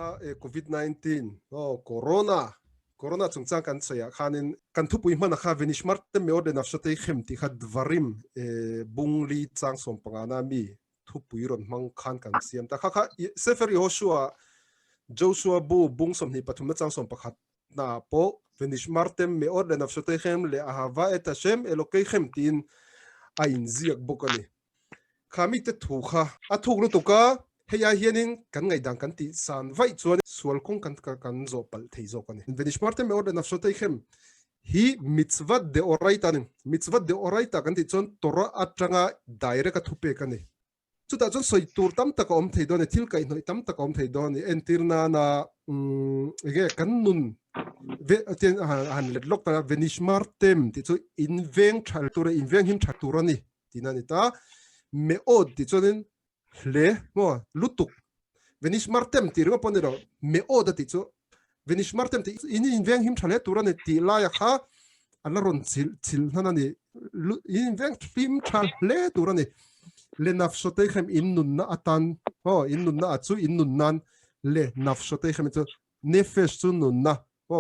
na COVID-19 corona chungchang kan chaya khanin kan thu pui mana kha venish marte me ode nafsate khemti kha dvarim bungli chang som pangana mi thu pui ron mang khan kan siam ta kha sefer Joshua bu bung som ni pathum chang som pakhat na po venish marte me ode nafsate khem le ahava et hashem elokei khemtin a in ziak bokani khami te thu kha a thuk lu tuka heya hianin kan ngai dang kan ti san vai chuan sual kong kan zo pal thei zo kan venish marte me ode nafsate khem hi mitzvat de oraita kan ti chon tora atanga direct a thupe kan chuta chon soi tur tam tak om thei don thil kai noi tam tak om thei don entirna na ege kan nun ve ten han let lok ta venish martem ti chu inveng thal tur inveng him thal tur ani tinani ta me od ti chonin hle mo lutuk venish martem ti ro ponero me od ti chu venish martem ti in inveng him thale tur ani ti la ya kha alaron chil hanani inveng him thal le tur ani le nafshote khem in nun na atan in nun na achu in nun nan le nafshote khem chu nefesh chu nun na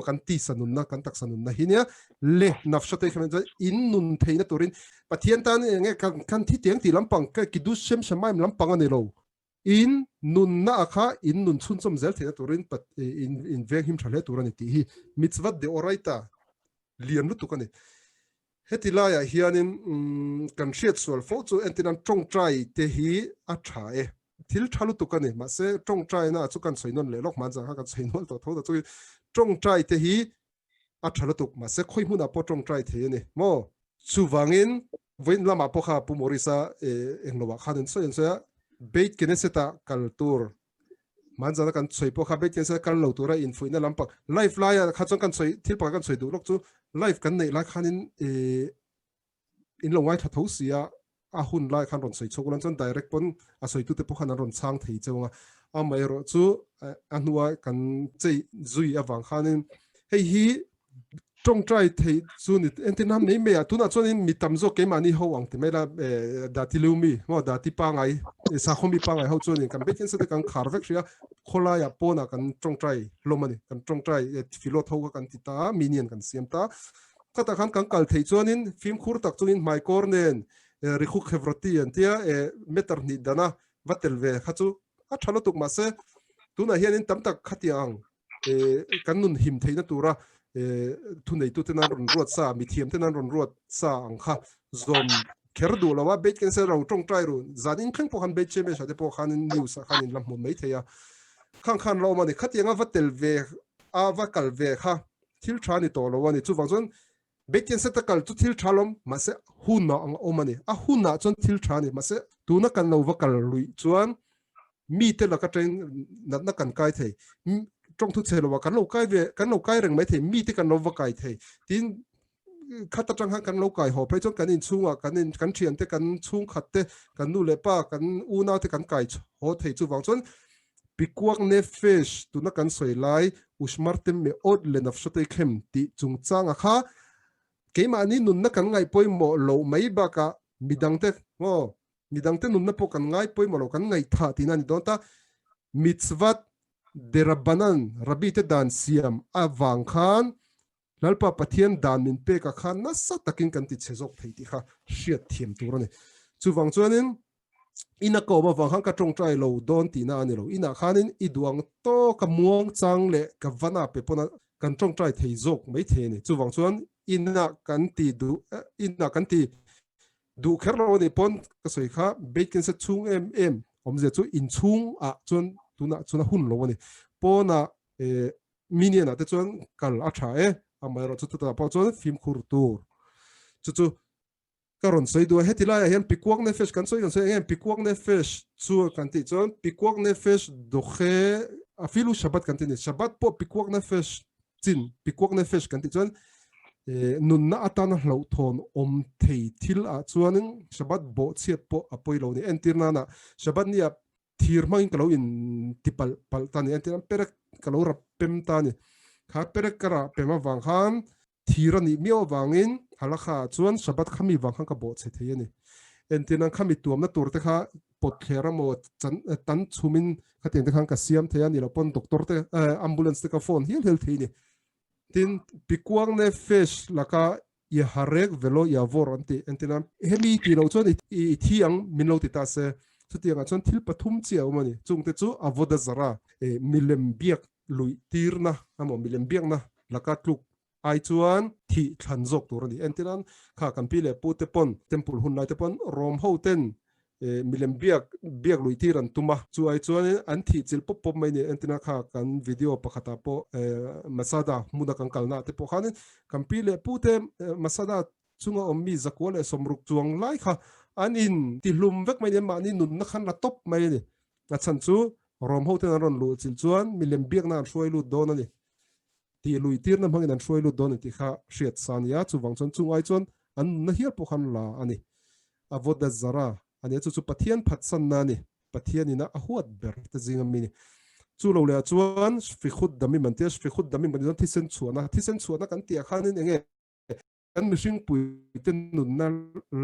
kan ti sanun na kan tak sanun na hinia le nafshote khem chu in nun theina turin pathian tan nge kan thi tiang ti lampang ka kidu shem shamaim lampang ani lo in nun na kha in nun chun chom zel theina turin pat in veng him thale turani ti hi mitzvat de oraita lian lu tukani hetilaya hianin kan hriat sual fo chu entinan tong trai te hi a tha e thil thalu tukani ma se tong trai na chu kan soinon le lok man jang ha kan soinol to thoda chu tong trai te hi a thalu tuk ma se khoi huna po tong trai the ni mo chuwangin voin lama po kha pu morisa englowa khanin soin soya beit keneseta kaltur manjana kan choi po kha beit keneseta kal lo tura in fuina lampak life laya kha chong kan choi thil pa kan choi du lok chu life kan nei la khanin in longwai tha thosia a hun lai khan ron soi chokulan chon direct pon a soi tu te po khan ron chang thei chonga a mai ro chu anua kan chei zui awang khanin hei hi tong trai thei chu ni entinam nei me atuna chonin mitam zo ke mani ho ang te mela dati lumi mo dati pangai sa khomi pangai ho chonin kan bekin se kan kharvek ria khola ya pona kan tong trai lomani kan tong trai filot ho kan tita minion kan siamta kata khan kan kal thei chonin film khur tak chuin mai kornen rikhuk khevrati antia metar ni dana vatel ve khachu a thalo tuk ma se tuna hianin tam tak khatiang kan nun him theina tura thunei tu tenan ron ruat sa mi thiam tenan ron ruat sa angkha zom kherdu lawa bet ken se ro tong trai ru zanin khang po han bet che me sate po khan news khan in lam mo mai theya khang lo ma ni khatianga vatel ve a vakal ve kha thil thani to lo wani chu wangchon bet ken se takal chu thil thalom ma se huna ang omani a huna chon thil thani ma se tuna kan lo vakal lui chuan mi te la ka train na kan kai thei trong thu chelo kan lo kai reng mai thei mi te kan lo va kai thei tin khata tang kan lo kai ho pe chon kan in chunga kan thian te kan chung khat te kan nu le pa kan u na te kan kai ho thei chu wang chon pikuak ne fish tu na kan soi lai usmartem me od le nafshote khem ti chung changa kha keima ani nun na kan ngai poi mo lo mai ba ka midang te nun na po kan ngai poi mo lo kan ngai tha ti na ni don ta mitzvat de rabbanan rabbi te dan siam awang khan lalpa pathian dan min pe ka khan na sa takin kan ti chezok thei ti kha hriat thiam tur ani chuwang chuanin ina ko ba wang khan ka tong trai lo don ti na ani lo ina khanin iduang to ka muang chang le ka vana pe pona kan tong trai thei zok mai the ni chuwang chuan ina kan ti du kherlo ni pon ka soi kha beikin se chung em omje chu in chung a chun tuna hun lo ni pona minion ate chuan kal a tha amai ro chu ta pa chuan film khur tur chu karon soi du hetila hian pikuak ne fish kan soi em pikuak ne fish chu kan ti chuan pikuak ne fish do khe afilu shabat kan ti ni shabat po pikuak ne fish chin pikuak ne fish kan ti chuan nun na atana hlo thon om thei thil a chuanin shabat bo chiat po apoi lo ni entirna na shabat ni thir mang kalo in tipal pal tani entirna perek kalo rap pem tani kha perek kara pema wang khan thirani mio wangin halakha chuan shabat khami wang khan ka bo che thei ani entinan khami tuam na tur te kha pot khera mo chan tan chumin khatin te khang ka siam the ani lo pon doctor te ambulance te ka phone hil the ni tin pikuang ne fish laka i harek velo ya vor anti entinam hemi ti lo chon i thiang min lo ti ta se chutianga chon thil pathum chia umani chungte chu avoda zara milem biak lui tirna amo milem biak na laka tluk ai chuan thi thanjok turani entinan kha kampile pute pon temple hun lai te pon rom ho ten milem biak lui tiran tuma chu ai chuan an thi chil pop pop mai ni entina kha kan video pakhata po masada muda kan kalna te po khan kampile pute masada chunga ommi zakwale somruk chuang lai kha anin ti hlum vek mai ni ma ni nun na khan la top mai ni na chan chu rom ho ten ron lu chil chuan milem biak na shoi lu don ani ti lui tir na mangin an shoi lu don ti kha hriat sania chu wang chon chu ai chuan an na hial po khan la ani avoda zara ani chu pathian phatsan na ni pathian ina ahuat ber te zinga mi ni chu lo le chuan fi khud dami man te fi khud dami man thisen chuana kan tia khanin enge kan mishing pui ten nun na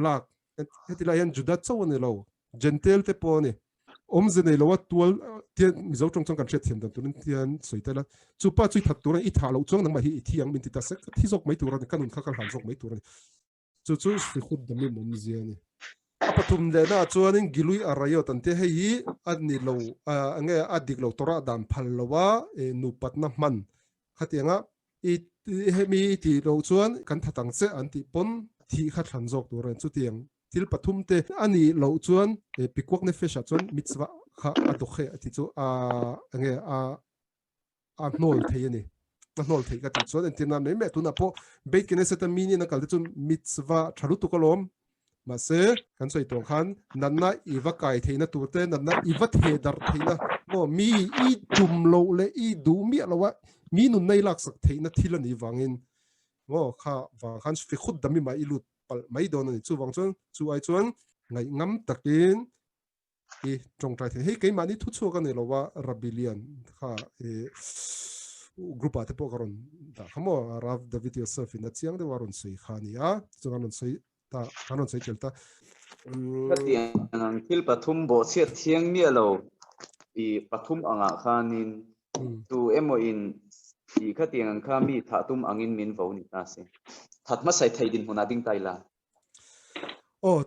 lak hetila yan juda chawani lo gentle te po ni omzene lo tual tian mizo chong kan chet thiam dan tunin tian soitela chu pa chui that turan i tha lo chong nang ma hi thiang min ti ta sek thi zok mai turan kanun khakal han zok mai turan chu fi khud dami mon ziani apathum le na chuanin gilui arayo tante hei adni lo ange adik lo tora dan phal lowa nu patna man khatianga i hemi ti lo chuan kan thatang che anti pon thi kha thanjok turan chu tiang til pathum te ani lo chuan pikwak ne fesha chuan mitzwa kha adokhe ati chu ange a nol theiani a nol thei ka ti chuan entinam nei me tuna po beikine seta mini na kal chu mitzwa thalu tu kolom ma se kan soi tong khan nanna iwa kai theina turte nanna iwa the dar theina mo mi I tum lo le I du mi lawa mi nun nei lak sak theina thilani wangin mo kha wa khan fi khud dami mai lut pal mai don ni chu wang chuan chu ai chuan ngai ngam takin I tong trai the hei ke mani thu chu ka ni lowa rebellion kha grupa te po karon da khamo rav the video surf in chiang de warun sei khania chuan sei ta kanon sei telta tiang thil pathum bo che thiang mi lo I pathum anga khanin tu emo in I khatiang kha mi tha tum angin min vo ni ta se that ma sai thai din huna ding taila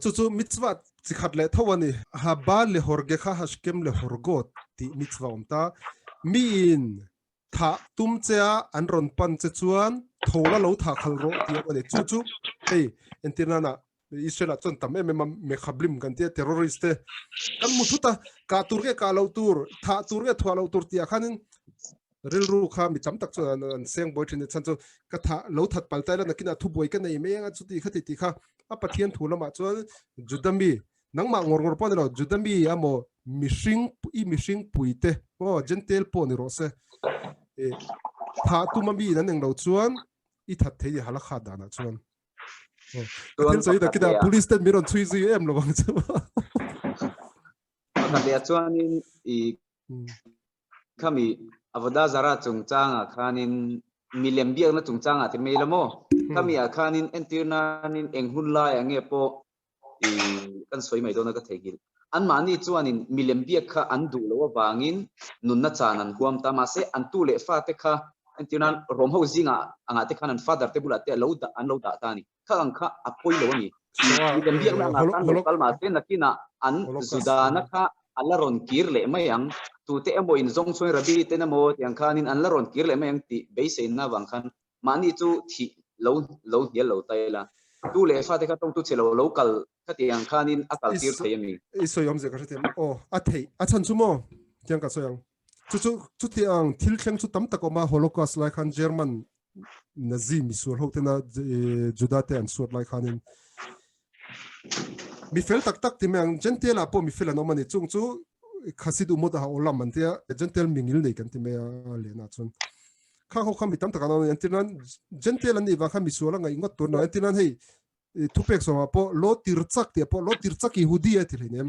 chu mitzwa chi khat le thawani ha ba le horge kha hashkem le horgot ti mitzwa umta mi in tha tum chea an ron pan che chuan thola lo tha khal ro ti ani chu hey entinana Israel chon tam me khablim kan te terrorist kan muthuta ka turge ka lo tur tha turge thwa lo tur ti khanin ril ru kha mi cham tak chu an seng boy thin chan chu ka tha lo that paltai la nakina thu boy ka nei me nga chu ti khati ti kha a pathian thula ma chuan judami nangma ngor pon lo judami amo mishing puite o gentle pon ro se tha tu mami nan neng lo chuan I that thei hala kha dana chuan Til so ida kita police ten miron chui zui em lo bang chu ka le chuan I khami avoda zara chung changa khanin milem biak na chung changa ti me lamo khami a khanin entirna nin enghun lai ange po I kan soi mai dona ka thegil an mani chuanin milem biak kha an du lo wangin nunna chanan huam ta ma se an tu le fa te kha entirna rom ho zinga anga te khanan father te bula te lo da an lo da ta ni kha ang kha apoi lo ni milem biak na nga tan lokal ma te nakina an zudana kha alaron kir le mayang tu te emo in zong choi rabi te na mo tiang khanin an laron kir le mayang ti beise na wang khan mani chu thi lo hial lo taila tu le fa te kha tong tu chelo local kha tiang khanin akal tir thayami so yom ze ka tem a thei a chan chu mo tiang ka so yang chu tiang thil thleng chu tam tak ma holocaust lai khan German nazi mi sur ho te na judate an sur lai khanin mi fel tak ti mang gentle apo mi fel no mani chung chu khasid umod ha olam man tia gentle mingil nei kan ti me le na chun kha ho kham tam tak an entinan gentle ani wa kham mi suala ngai ngot to no entinan hei tupek so apo lo tirchak ti apo lo tirchak I hudi ati linem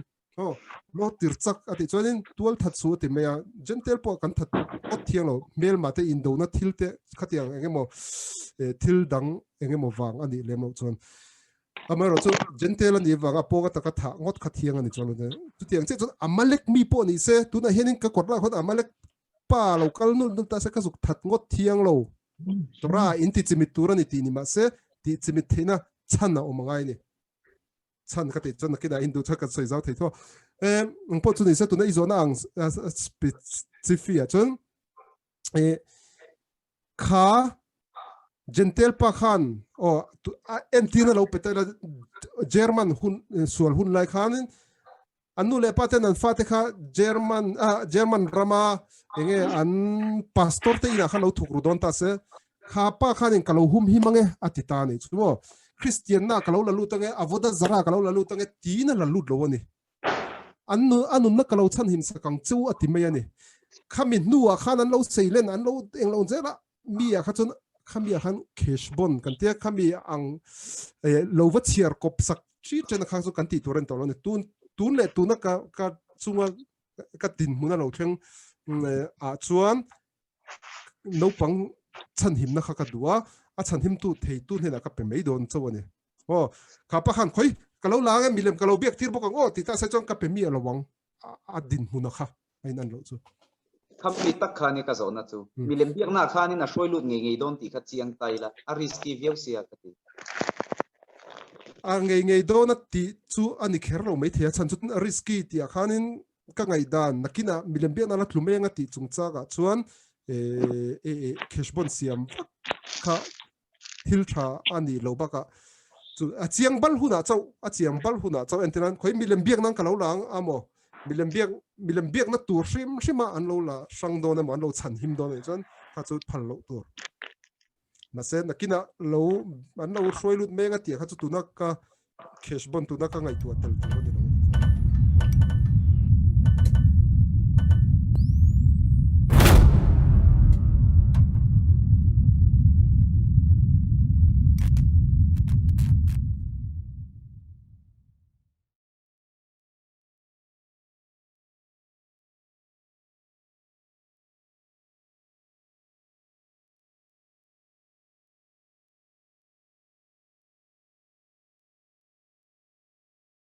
lo tirchak ati chuanin tual that chu ti me gentle po kan that o thiang lo mel ma te indo na thilte khatiang engemo thil dang engemo wang ani lemo chun ama ro chu gentle ani wanga po ka taka tha ngot kha thiang ani cholo ne tu tiang che chu amalek mi po ni se tu na henin ka kotla khot amalek pa lo kal nu ta se ka zuk that ngot thiang lo tora inti chimit turani ti ni ma se ti chimit thina chana omangai ni chan ka te chon kina indu tha ka soi zau thei tho po chu ni se tu na izona ang specific chon kha gentle pa khan o entina lo petela German hun sual hun lai khan anu le paten an fate kha German rama enge an pastor te ina khan lo thuk rudon ta se kha pa khan in kalo hum hi mange atita ni chumo Christian na kalo la lu tange avoda zara kalo la lu tange tina la lu lo ni anu na kalo chan him sakang chu atimaya ni khamin nuwa khan an lo seilen an lo eng lo zera mi a kha chun khami han cashbon kan tia khami ang lova chiar kop sak chi chen kha so kan ti toren to ne tun le tuna ka chunga ka tin muna lo theng a chuan no pang chan him na kha ka duwa a chan him tu thei tu ne na ka pe mei don chawani o kha pa khan khoi kalo langa milem kalo biak tir bokang o ti ta sa chong ka pe mi alawang a din muna kha ai nan lo chu khami tak khani ka zona chu milem biak na khani na shoi lut ngei don ti kha chiang tai la a risky view sia ka ti a ngei do na ti chu ani kher lo mai thia chan chu risky ti a khanin ka ngai dan nakina milem biak na la tlume nga ti chung cha ga chuan cashbon siam kha thil tha ani lo baka chu a chiang bal huna chau a chiang bal huna chau entenan khoi milem biak nang ka lo lang amo milem biak na tur hrim an lo la sang do na man lo chan him do ne chan kha chu phal lo tur na se nakina lo an lo roi lut me nga ti kha chu tu na ka cashbon tu na ka ngai tu atel tu ni lo